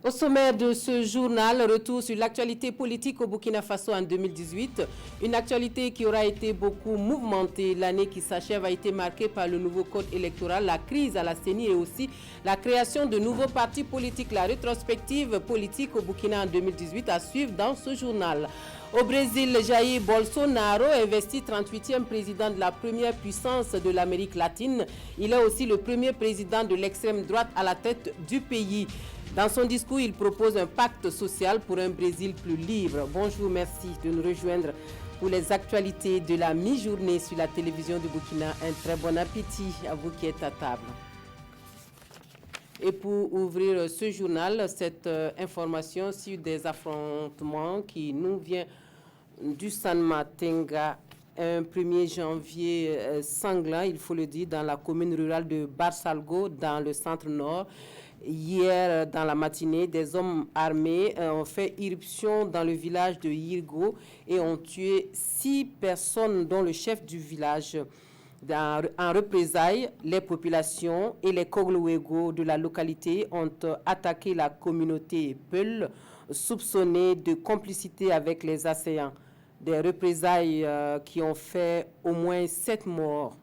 Au sommaire de ce journal, retour sur l'actualité politique au Burkina Faso en 2018. Une actualité qui aura été beaucoup mouvementée. L'année qui s'achève a été marquée par le nouveau code électoral, la crise à la CENI et aussi la création de nouveaux partis politiques. La rétrospective politique au Burkina en 2018 à suivre dans ce journal. Au Brésil, Jair Bolsonaro, investi 38e président de la première puissance de l'Amérique latine. Il est aussi le premier président de l'extrême droite à la tête du pays. Dans son discours, il propose un pacte social pour un Brésil plus libre. Bonjour, merci de nous rejoindre pour les actualités de la mi-journée sur la télévision du Burkina. Un très bon appétit à vous qui êtes à table. Et pour ouvrir ce journal, cette information sur des affrontements qui nous vient du San Matenga, un 1er janvier sanglant, il faut le dire, dans la commune rurale de Barsalgo, dans le centre-nord. Hier, dans la matinée, des hommes armés ont fait irruption dans le village de Yirgo et ont tué 6 personnes, dont le chef du village. En représailles, les populations et les Kogluego de la localité ont attaqué la communauté Peul, soupçonnée de complicité avec les assaillants. Des représailles qui ont fait au moins 7 morts.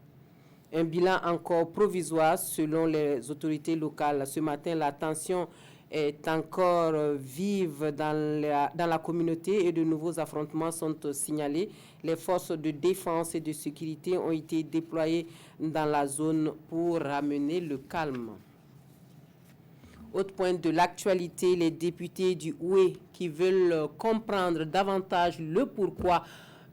Un bilan encore provisoire selon les autorités locales. Ce matin, la tension est encore vive dans la communauté et de nouveaux affrontements sont signalés. Les forces de défense et de sécurité ont été déployées dans la zone pour ramener le calme. Autre point de l'actualité, les députés du Oué qui veulent comprendre davantage le pourquoi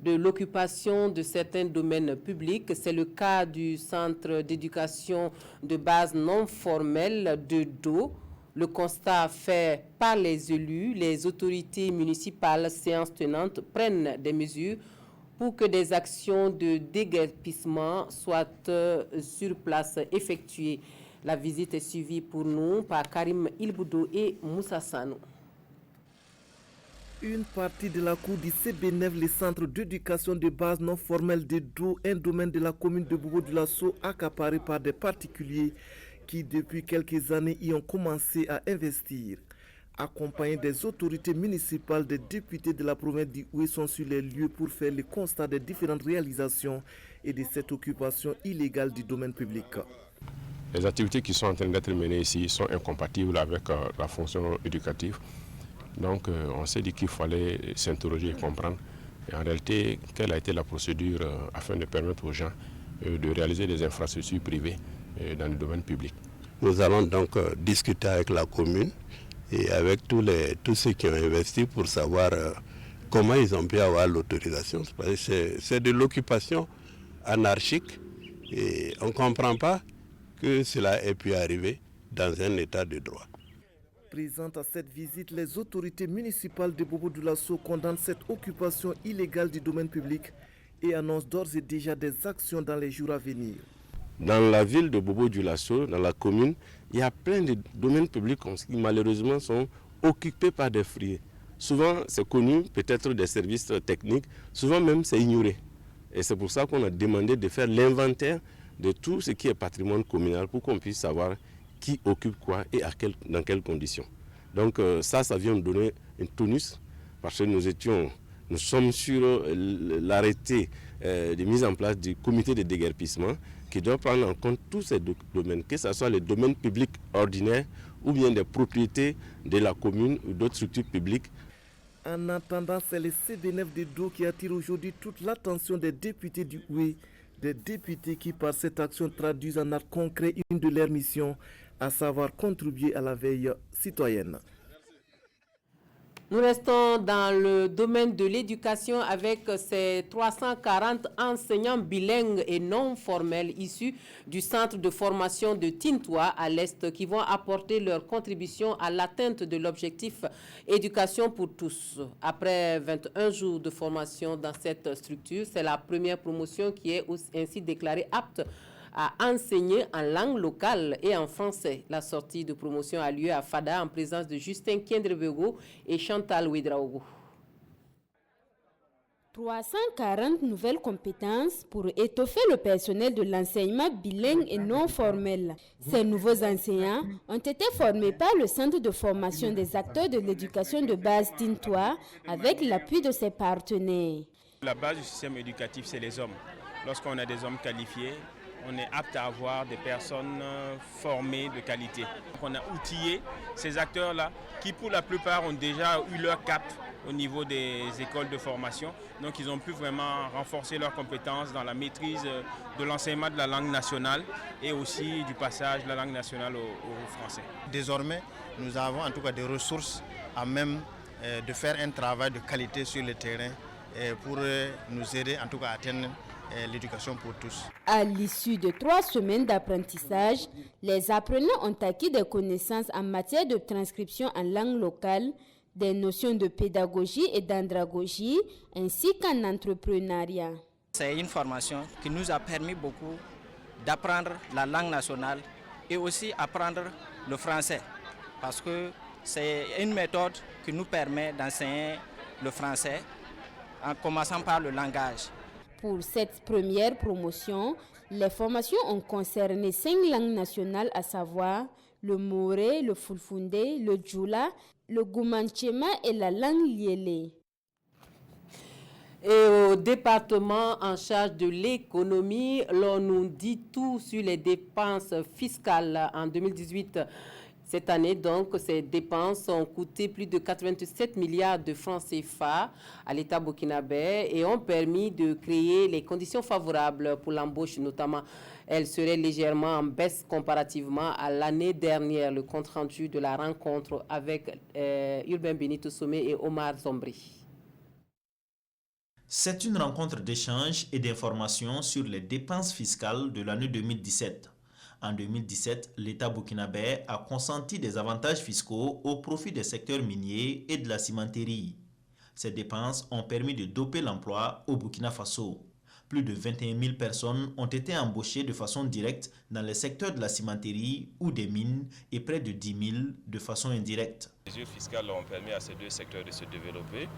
de l'occupation de certains domaines publics. C'est le cas du centre d'éducation de base non formelle de Do. Le constat fait par les élus, les autorités municipales, séances tenantes, prennent des mesures pour que des actions de déguerpissement soient sur place effectuées. La visite est suivie pour nous par Karim Ilboudou et Moussa Sanou. Une partie de la cour du CBNEV, le centre d'éducation de base non formelle de Do, un domaine de la commune de Bobo-Dioulasso, accaparé par des particuliers qui, depuis quelques années, y ont commencé à investir. Accompagnés des autorités municipales, des députés de la province du Oué sont sur les lieux pour faire le constat des différentes réalisations et de cette occupation illégale du domaine public. Les activités qui sont en train d'être menées ici sont incompatibles avec la fonction éducative. Donc on s'est dit qu'il fallait s'interroger et comprendre. Et en réalité, quelle a été la procédure afin de permettre aux gens de réaliser des infrastructures privées dans le domaine public. Nous allons donc discuter avec la commune et avec tous ceux qui ont investi pour savoir comment ils ont pu avoir l'autorisation. C'est de l'occupation anarchique et on ne comprend pas que cela ait pu arriver dans un état de droit. Présente à cette visite, les autorités municipales de Bobo-Dioulasso condamnent cette occupation illégale du domaine public et annoncent d'ores et déjà des actions dans les jours à venir. Dans la ville de Bobo-Dioulasso, dans la commune, il y a plein de domaines publics qui malheureusement sont occupés par des friers. Souvent c'est connu, peut-être des services techniques, souvent même c'est ignoré. Et c'est pour ça qu'on a demandé de faire l'inventaire de tout ce qui est patrimoine communal pour qu'on puisse savoir qui occupe quoi et dans quelles conditions. Donc ça vient nous donner un tonus parce que nous sommes sur l'arrêté de mise en place du comité de déguerpissement qui doit prendre en compte tous ces domaines, que ce soit les domaines publics ordinaires ou bien des propriétés de la commune ou d'autres structures publiques. En attendant, c'est le CBNEF de Do qui attire aujourd'hui toute l'attention des députés du Oué, des députés qui par cette action traduisent en acte concret une de leurs missions, à savoir contribuer à la veille citoyenne. Nous restons dans le domaine de l'éducation avec ces 340 enseignants bilingues et non formels issus du centre de formation de Tintoua à l'Est qui vont apporter leur contribution à l'atteinte de l'objectif éducation pour tous. Après 21 jours de formation dans cette structure, c'est la première promotion qui est ainsi déclarée apte à enseigner en langue locale et en français. La sortie de promotion a lieu à Fada en présence de Justin Kendrebego et Chantal Ouedraogo. 340 nouvelles compétences pour étoffer le personnel de l'enseignement bilingue et non formel. Ces nouveaux enseignants ont été formés par le Centre de formation des acteurs de l'éducation de base Tintois avec l'appui de ses partenaires. La base du système éducatif, c'est les hommes. Lorsqu'on a des hommes qualifiés, on est apte à avoir des personnes formées de qualité. On a outillé ces acteurs-là qui, pour la plupart, ont déjà eu leur cap au niveau des écoles de formation. Donc ils ont pu vraiment renforcer leurs compétences dans la maîtrise de l'enseignement de la langue nationale et aussi du passage de la langue nationale au français. Désormais, nous avons en tout cas des ressources à même de faire un travail de qualité sur le terrain pour nous aider en tout cas à atteindre l'éducation pour tous. À l'issue de 3 semaines d'apprentissage, les apprenants ont acquis des connaissances en matière de transcription en langue locale, des notions de pédagogie et d'andragogie, ainsi qu'en entrepreneuriat. C'est une formation qui nous a permis beaucoup d'apprendre la langue nationale et aussi apprendre le français, parce que c'est une méthode qui nous permet d'enseigner le français en commençant par le langage. Pour cette première promotion, les formations ont concerné 5 langues nationales, à savoir le Moré, le Fulfulde, le Djoula, le Gumanchema et la langue Liélé. Et au département en charge de l'économie, l'on nous dit tout sur les dépenses fiscales en 2018. Cette année, donc, ces dépenses ont coûté plus de 87 milliards de francs CFA à l'État burkinabé et ont permis de créer les conditions favorables pour l'embauche, notamment. Elle serait légèrement en baisse comparativement à l'année dernière. Le compte-rendu de la rencontre avec Urbain Benito Somé et Omar Zombri. C'est une rencontre d'échange et d'information sur les dépenses fiscales de l'année 2017. En 2017, l'État burkinabé a consenti des avantages fiscaux au profit des secteurs miniers et de la cimenterie. Ces dépenses ont permis de doper l'emploi au Burkina Faso. Plus de 21 000 personnes ont été embauchées de façon directe dans les secteurs de la cimenterie ou des mines et près de 10 000 de façon indirecte. Les mesures fiscales ont permis à ces deux secteurs de se développer.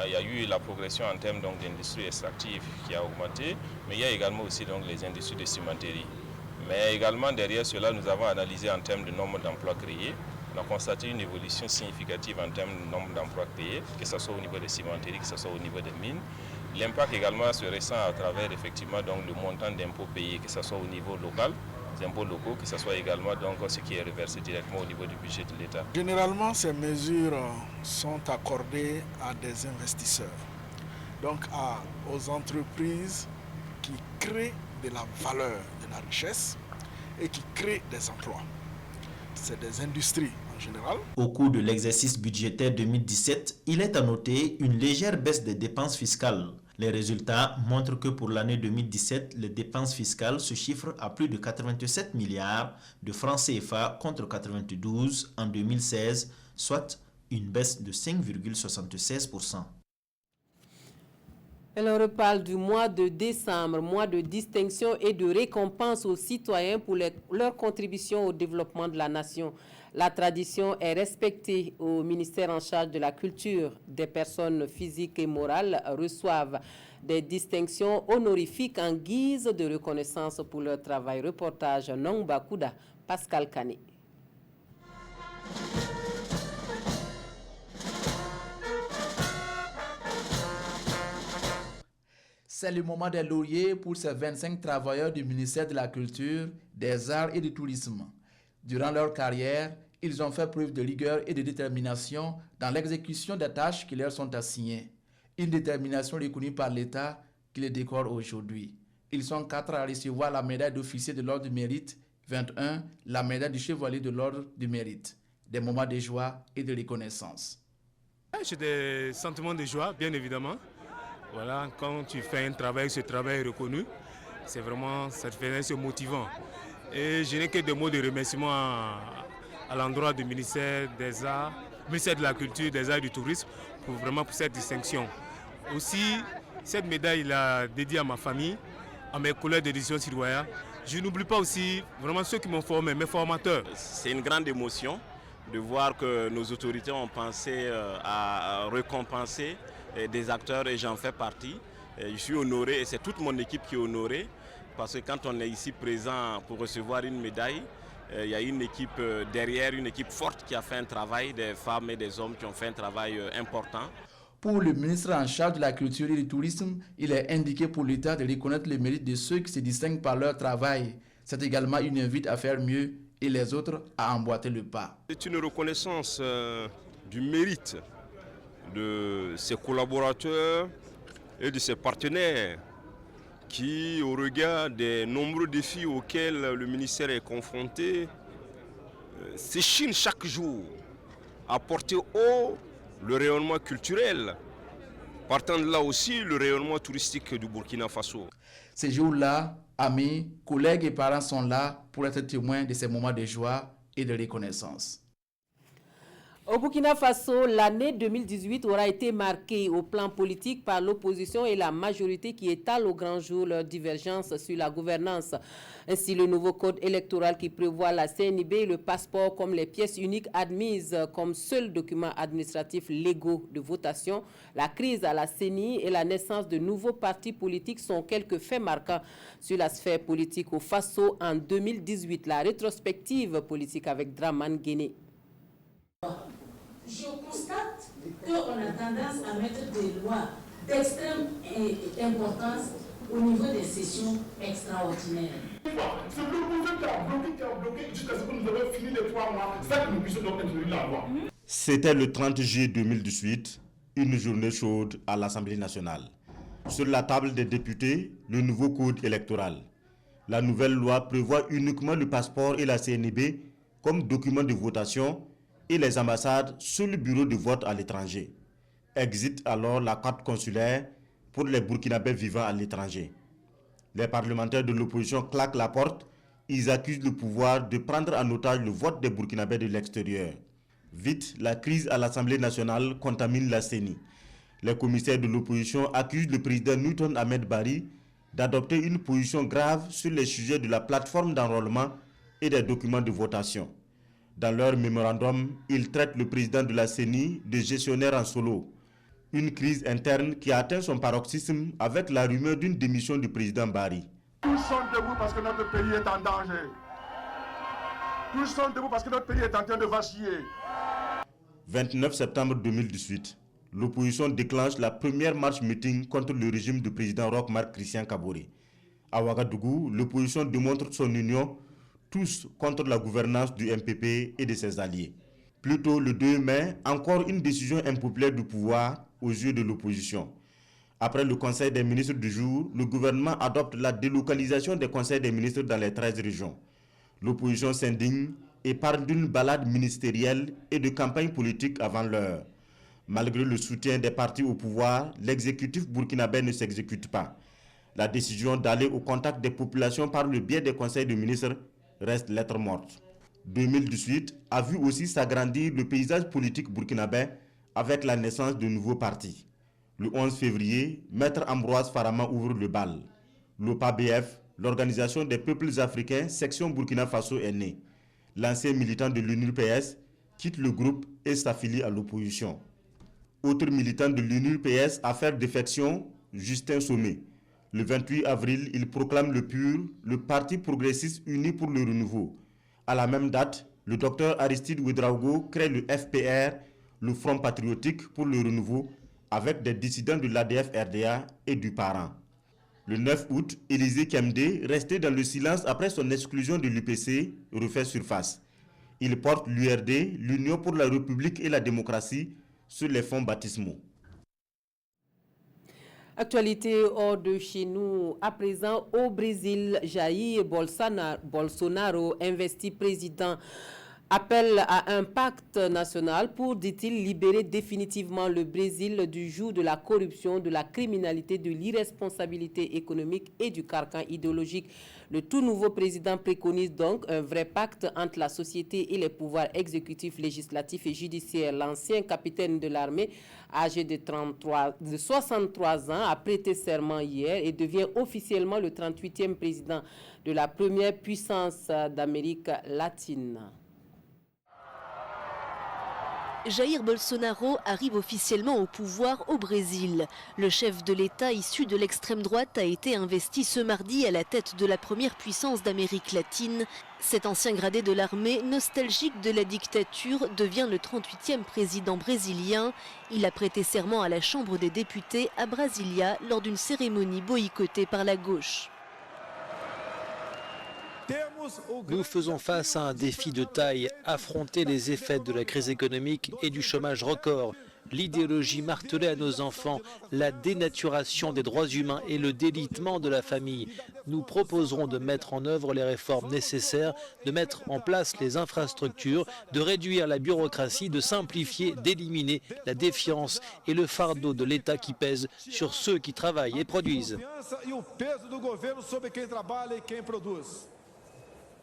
Il y a eu la progression en termes d'industrie extractive qui a augmenté, mais il y a également aussi les industries de cimenterie. Mais également derrière cela, nous avons analysé en termes de nombre d'emplois créés. On a constaté une évolution significative en termes de nombre d'emplois créés, que ce soit au niveau des cimenteries, que ce soit au niveau des mines. L'impact également se ressent à travers effectivement le montant d'impôts payés, que ce soit au niveau local, des impôts locaux, que ce soit également ce qui est reversé directement au niveau du budget de l'État. Généralement, ces mesures sont accordées à des investisseurs, donc aux entreprises qui créent de la valeur, de la richesse et qui créent des emplois. C'est des industries en général. Au cours de l'exercice budgétaire 2017, il est à noter une légère baisse des dépenses fiscales. Les résultats montrent que pour l'année 2017, les dépenses fiscales se chiffrent à plus de 87 milliards de francs CFA contre 92 en 2016, soit une baisse de 5,76%. Elle reparle du mois de décembre, mois de distinction et de récompense aux citoyens pour leur contribution au développement de la nation. La tradition est respectée au ministère en charge de la culture. Des personnes physiques et morales reçoivent des distinctions honorifiques en guise de reconnaissance pour leur travail. Reportage Nongba Kouda, Pascal Kane. C'est le moment des lauriers pour ces 25 travailleurs du ministère de la Culture, des Arts et du Tourisme. Durant leur carrière, ils ont fait preuve de rigueur et de détermination dans l'exécution des tâches qui leur sont assignées. Une détermination reconnue par l'État qui les décore aujourd'hui. Ils sont 4 à recevoir la médaille d'officier de l'ordre du mérite, 21 la médaille du chevalier de l'ordre du mérite. Des moments de joie et de reconnaissance. J'ai des sentiments de joie, bien évidemment. Voilà, quand tu fais un travail, ce travail est reconnu, c'est vraiment, ça te fait motivant. Et je n'ai que des mots de remerciement à l'endroit du ministère des Arts, ministère de la Culture, des Arts et du Tourisme, pour cette distinction. Aussi, cette médaille est dédiée à ma famille, à mes collègues d'édition citoyenne. Je n'oublie pas aussi vraiment ceux qui m'ont formé, mes formateurs. C'est une grande émotion de voir que nos autorités ont pensé à récompenser des acteurs et j'en fais partie. Je suis honoré et c'est toute mon équipe qui est honorée parce que quand on est ici présent pour recevoir une médaille, il y a une équipe derrière, une équipe forte qui a fait un travail, des femmes et des hommes qui ont fait un travail important. Pour le ministre en charge de la culture et du tourisme, il est indiqué pour l'État de reconnaître les mérites de ceux qui se distinguent par leur travail. C'est également une invite à faire mieux et les autres à emboîter le pas. C'est une reconnaissance du mérite de ses collaborateurs et de ses partenaires qui, au regard des nombreux défis auxquels le ministère est confronté, s'échinent chaque jour à porter haut le rayonnement culturel, partant de là aussi le rayonnement touristique du Burkina Faso. Ces jours-là, amis, collègues et parents sont là pour être témoins de ces moments de joie et de reconnaissance. Au Burkina Faso, l'année 2018 aura été marquée au plan politique par l'opposition et la majorité qui étalent au grand jour leurs divergences sur la gouvernance. Ainsi, le nouveau code électoral qui prévoit la CNIB et le passeport comme les pièces uniques admises comme seuls documents administratifs légaux de votation, la crise à la CENI et la naissance de nouveaux partis politiques sont quelques faits marquants sur la sphère politique au Faso en 2018. La rétrospective politique avec Draman Guéné. Je constate qu'on a tendance à mettre des lois d'extrême importance au niveau des sessions extraordinaires. C'est l'opposition qui a bloqué jusqu'à ce que nous avons fini les 3 mois, ça que nous puissions donc introduire la loi. C'était le 30 juillet 2018, une journée chaude à l'Assemblée nationale. Sur la table des députés, le nouveau code électoral. La nouvelle loi prévoit uniquement le passeport et la CNIB comme document de votation et les ambassades sur le bureau de vote à l'étranger. Exit alors la carte consulaire pour les Burkinabés vivant à l'étranger. Les parlementaires de l'opposition claquent la porte. Ils accusent le pouvoir de prendre en otage le vote des Burkinabés de l'extérieur. Vite, la crise à l'Assemblée nationale contamine la CENI. Les commissaires de l'opposition accusent le président Newton Ahmed Bari d'adopter une position grave sur les sujets de la plateforme d'enrôlement et des documents de votation. Dans leur mémorandum, ils traitent le président de la CENI de gestionnaire en solo. Une crise interne qui a atteint son paroxysme avec la rumeur d'une démission du président Bari. Tous sont debout parce que notre pays est en danger. Tous sont debout parce que notre pays est en train de vaciller. 29 septembre 2018, l'opposition déclenche la première marche-meeting contre le régime du président Roch-Marc Christian Kaboré. À Ouagadougou, l'opposition démontre son union tous contre la gouvernance du MPP et de ses alliés. Plus tôt, le 2 mai, encore une décision impopulaire du pouvoir aux yeux de l'opposition. Après le Conseil des ministres du jour, le gouvernement adopte la délocalisation des conseils des ministres dans les 13 régions. L'opposition s'indigne et parle d'une balade ministérielle et de campagne politique avant l'heure. Malgré le soutien des partis au pouvoir, l'exécutif burkinabé ne s'exécute pas. La décision d'aller au contact des populations par le biais des conseils de ministres reste lettre morte. 2018 a vu aussi s'agrandir le paysage politique burkinabé avec la naissance de nouveaux partis. Le 11 février, Maître Ambroise Farama ouvre le bal. L'OPA-BF, l'Organisation des peuples africains, section Burkina Faso, est née. L'ancien militant de l'UNUPS quitte le groupe et s'affilie à l'opposition. Autre militant de l'UNUPS à faire défection, Justin Sommet. Le 28 avril, il proclame le PUR, le Parti progressiste uni pour le renouveau. À la même date, le docteur Aristide Ouedraogo crée le FPR, le Front patriotique pour le renouveau, avec des dissidents de l'ADF-RDA et du parent. Le 9 août, Élisée Kemdé, resté dans le silence après son exclusion de l'UPC, refait surface. Il porte l'URD, l'Union pour la République et la démocratie, sur les fonds baptismaux. Actualité hors de chez nous. À présent, au Brésil, Jair Bolsonaro, investi président, appelle à un pacte national pour, dit-il, libérer définitivement le Brésil du joug de la corruption, de la criminalité, de l'irresponsabilité économique et du carcan idéologique. Le tout nouveau président préconise donc un vrai pacte entre la société et les pouvoirs exécutifs, législatifs et judiciaires. L'ancien capitaine de l'armée, âgé de 63 ans, a prêté serment hier et devient officiellement le 38e président de la première puissance d'Amérique latine. Jair Bolsonaro arrive officiellement au pouvoir au Brésil. Le chef de l'État issu de l'extrême droite a été investi ce mardi à la tête de la première puissance d'Amérique latine. Cet ancien gradé de l'armée, nostalgique de la dictature, devient le 38e président brésilien. Il a prêté serment à la Chambre des députés à Brasilia lors d'une cérémonie boycottée par la gauche. Nous faisons face à un défi de taille, affronter les effets de la crise économique et du chômage record, l'idéologie martelée à nos enfants, la dénaturation des droits humains et le délitement de la famille. Nous proposerons de mettre en œuvre les réformes nécessaires, de mettre en place les infrastructures, de réduire la bureaucratie, de simplifier, d'éliminer la défiance et le fardeau de l'État qui pèse sur ceux qui travaillent et produisent.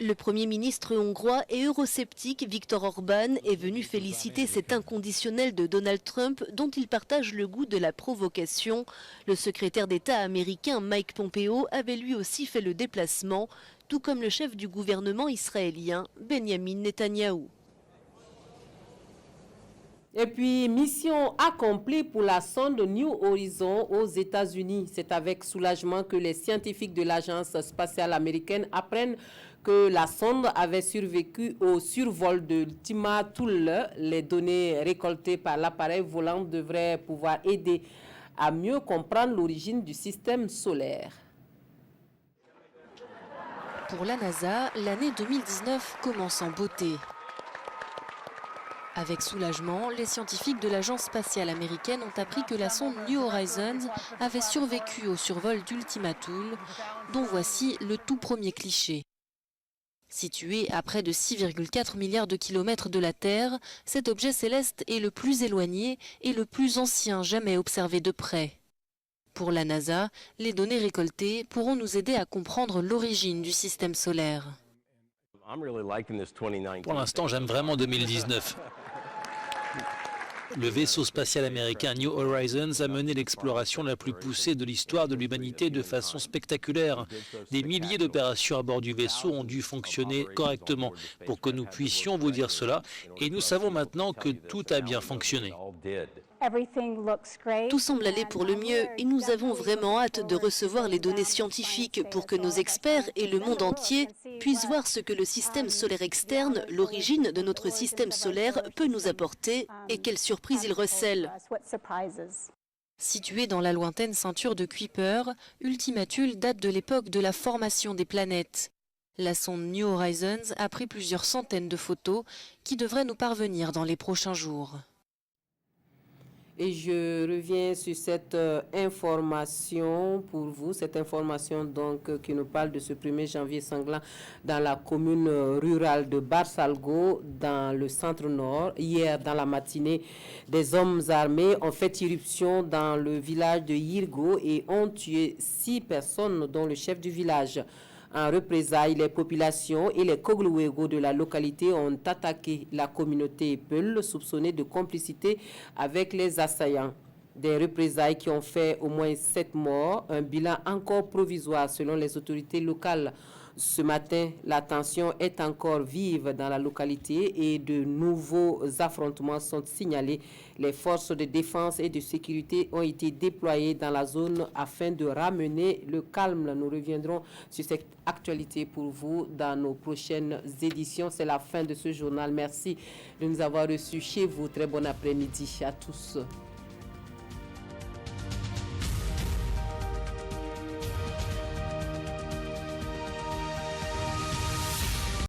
Le Premier ministre hongrois et eurosceptique Viktor Orban est venu féliciter cet inconditionnel de Donald Trump dont il partage le goût de la provocation. Le secrétaire d'État américain Mike Pompeo avait lui aussi fait le déplacement, tout comme le chef du gouvernement israélien Benjamin Netanyahou. Et puis, mission accomplie pour la sonde New Horizons aux États-Unis. C'est avec soulagement que les scientifiques de l'Agence spatiale américaine apprennent que la sonde avait survécu au survol de l'Ultima Thule. Les données récoltées par l'appareil volant devraient pouvoir aider à mieux comprendre l'origine du système solaire. Pour la NASA, l'année 2019 commence en beauté. Avec soulagement, les scientifiques de l'Agence spatiale américaine ont appris que la sonde New Horizons avait survécu au survol d'Ultima Thule, dont voici le tout premier cliché. Situé à près de 6,4 milliards de kilomètres de la Terre, cet objet céleste est le plus éloigné et le plus ancien jamais observé de près. Pour la NASA, les données récoltées pourront nous aider à comprendre l'origine du système solaire. Pour l'instant, j'aime vraiment 2019. Le vaisseau spatial américain New Horizons a mené l'exploration la plus poussée de l'histoire de l'humanité de façon spectaculaire. Des milliers d'opérations à bord du vaisseau ont dû fonctionner correctement pour que nous puissions vous dire cela, et nous savons maintenant que tout a bien fonctionné. Tout semble aller pour le mieux et nous avons vraiment hâte de recevoir les données scientifiques pour que nos experts et le monde entier puissent voir ce que le système solaire externe, l'origine de notre système solaire, peut nous apporter et quelles surprises il recèle. Situé dans la lointaine ceinture de Kuiper, Ultima Thule date de l'époque de la formation des planètes. La sonde New Horizons a pris plusieurs centaines de photos qui devraient nous parvenir dans les prochains jours. Et je reviens sur cette information pour vous, cette information donc qui nous parle de ce 1er janvier sanglant dans la commune rurale de Barsalgo, dans le centre-nord. Hier, dans la matinée, des hommes armés ont fait irruption dans le village de Yirgo et ont tué 6 personnes, dont le chef du village. En représailles, les populations et les Kogluwego de la localité ont attaqué la communauté Peul, soupçonnée de complicité avec les assaillants. Des représailles qui ont fait au moins 7 morts, un bilan encore provisoire selon les autorités locales. Ce matin, la tension est encore vive dans la localité et de nouveaux affrontements sont signalés. Les forces de défense et de sécurité ont été déployées dans la zone afin de ramener le calme. Nous reviendrons sur cette actualité pour vous dans nos prochaines éditions. C'est la fin de ce journal. Merci de nous avoir reçus chez vous. Très bon après-midi à tous.